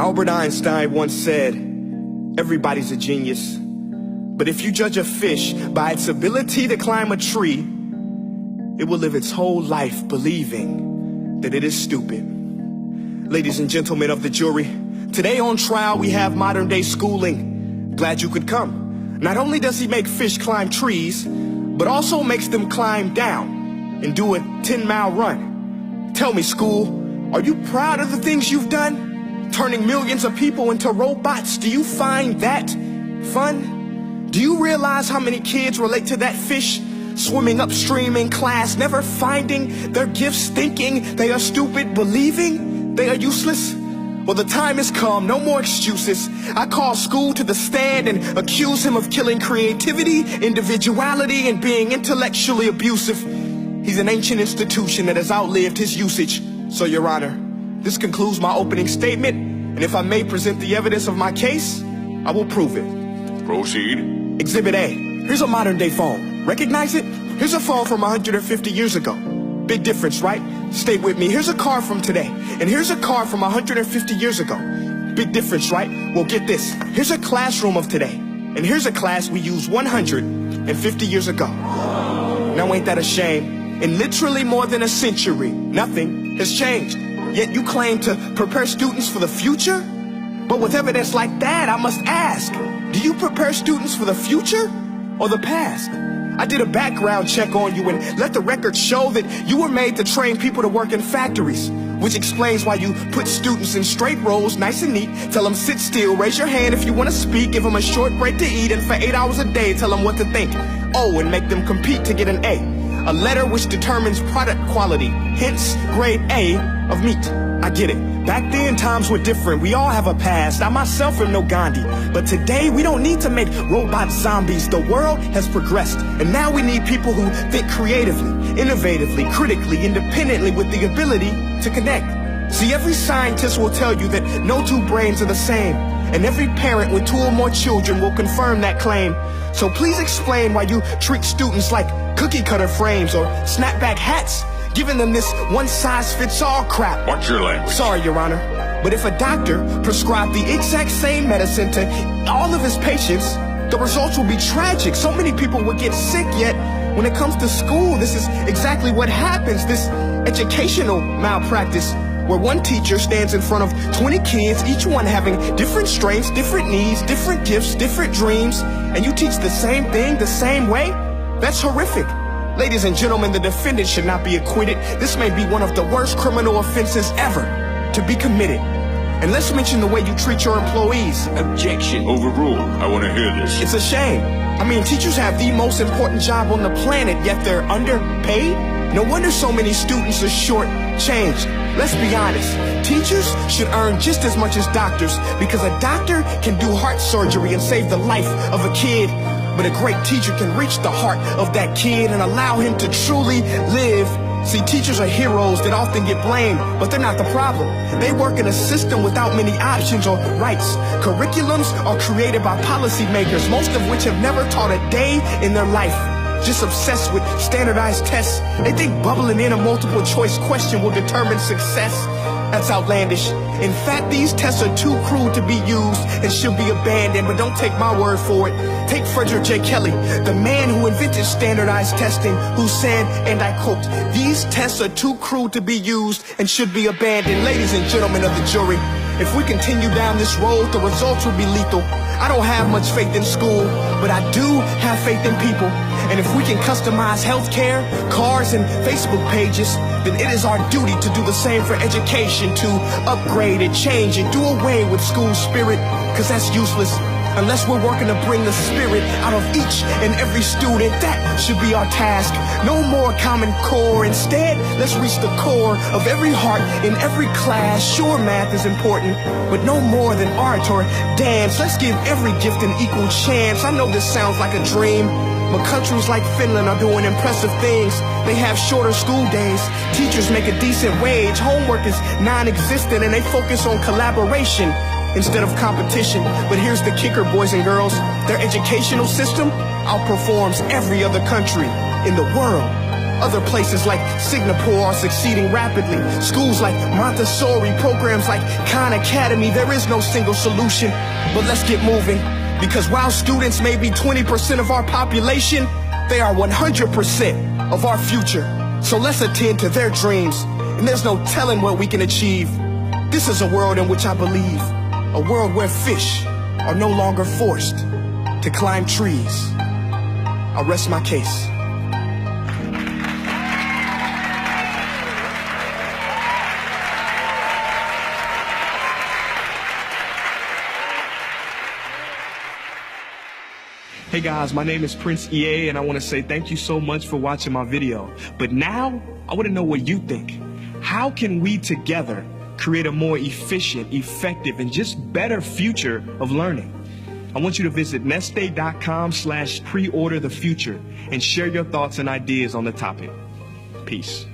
Albert Einstein once said, everybody's a genius. But if you judge a fish by its ability to climb a tree, it will live its whole life believing that it is stupid. Ladies and gentlemen of the jury, today on trial we have modern day schooling. Glad you could come. Not only does he make fish climb trees, but also makes them climb down and do a 10-mile run. Tell me, school, are you proud of the things you've done? Turning millions of people into robots, do you find that fun? Do you realize how many kids relate to that fish? Swimming upstream in class, never finding their gifts, thinking they are stupid, believing they are useless? Well, the time has come, no more excuses. I call school to the stand and accuse him of killing creativity, individuality, and being intellectually abusive. He's an ancient institution that has outlived his usage. So, Your Honor, this concludes my opening statement, and if I may present the evidence of my case, I will prove it. Proceed. Exhibit A. Here's a modern-day phone. Recognize it? Here's a phone from 150 years ago. Big difference, right? Stay with me. Here's a car from today, and here's a car from 150 years ago. Big difference, right? Well, get this. Here's a classroom of today, and here's a class we used 150 years ago. Now, ain't that a shame? In literally more than a century, nothing has changed. Yet you claim to prepare students for the future? But with evidence like that, I must ask, do you prepare students for the future or the past? I did a background check on you and let the record show that you were made to train people to work in factories, which explains why you put students in straight rows, nice and neat, tell them sit still, raise your hand if you want to speak, give them a short break to eat, and for 8 hours a day tell them what to think. Oh, and make them compete to get an A letter which determines product quality, hence grade A of meat. I get it. Back then, times were different. We all have a past. I myself am no Gandhi. But today, we don't need to make robot zombies. The world has progressed. And now we need people who think creatively, innovatively, critically, independently, with the ability to connect. See, every scientist will tell you that no two brains are the same. And every parent with 2 or more children will confirm that claim. So please explain why you treat students like cookie cutter frames or snapback hats, giving them this one-size-fits-all crap. Watch your language. Sorry, Your Honor. But if a doctor prescribed the exact same medicine to all of his patients, the results will be tragic. So many people will get sick, yet when it comes to school, this is exactly what happens. This educational malpractice, where one teacher stands in front of 20 kids, each one having different strengths, different needs, different gifts, different dreams, and you teach the same thing the same way? That's horrific. Ladies and gentlemen, the defendant should not be acquitted. This may be one of the worst criminal offenses ever to be committed. And let's mention the way you treat your employees. Objection. Overruled. I want to hear this. It's a shame. I mean, teachers have the most important job on the planet, yet they're underpaid? No wonder so many students are short-changed. Let's be honest. Teachers should earn just as much as doctors, because a doctor can do heart surgery and save the life of a kid. But a great teacher can reach the heart of that kid and allow him to truly live. See, teachers are heroes that often get blamed, but they're not the problem. They work in a system without many options or rights. Curriculums are created by policymakers, most of which have never taught a day in their life. Just obsessed with standardized tests. They think bubbling in a multiple choice question will determine success. That's outlandish. In fact, these tests are too crude to be used and should be abandoned, but don't take my word for it. Take Frederick J. Kelly, the man who invented standardized testing, who said, and I quote, "These tests are too crude to be used and should be abandoned." Ladies and gentlemen of the jury, if we continue down this road, the results will be lethal. I don't have much faith in school, but I do have faith in people. And if we can customize healthcare, cars, and Facebook pages, then it is our duty to do the same for education, to upgrade and change and do away with school spirit, because that's useless. Unless we're working to bring the spirit out of each and every student, that should be our task. No more Common Core. Instead, let's reach the core of every heart in every class. Sure, math is important, but no more than art or dance. Let's give every gift an equal chance. I know this sounds like a dream, but countries like Finland are doing impressive things. They have shorter school days. Teachers make a decent wage. Homework is non-existent, and they focus on collaboration instead of competition. But here's the kicker, boys and girls. Their educational system outperforms every other country in the world. Other places like Singapore are succeeding rapidly. Schools like Montessori, programs like Khan Academy, there is no single solution. But let's get moving, because while students may be 20% of our population, they are 100% of our future. So let's attend to their dreams, and there's no telling what we can achieve. This is a world in which I believe, a world where fish are no longer forced to climb trees. I'll rest my case. Hey guys, my name is Prince EA and I want to say thank you so much for watching my video. But now, I want to know what you think. How can we together create a more efficient, effective, and just better future of learning? I want you to visit nestday.com/preorderthefuture and share your thoughts and ideas on the topic. Peace.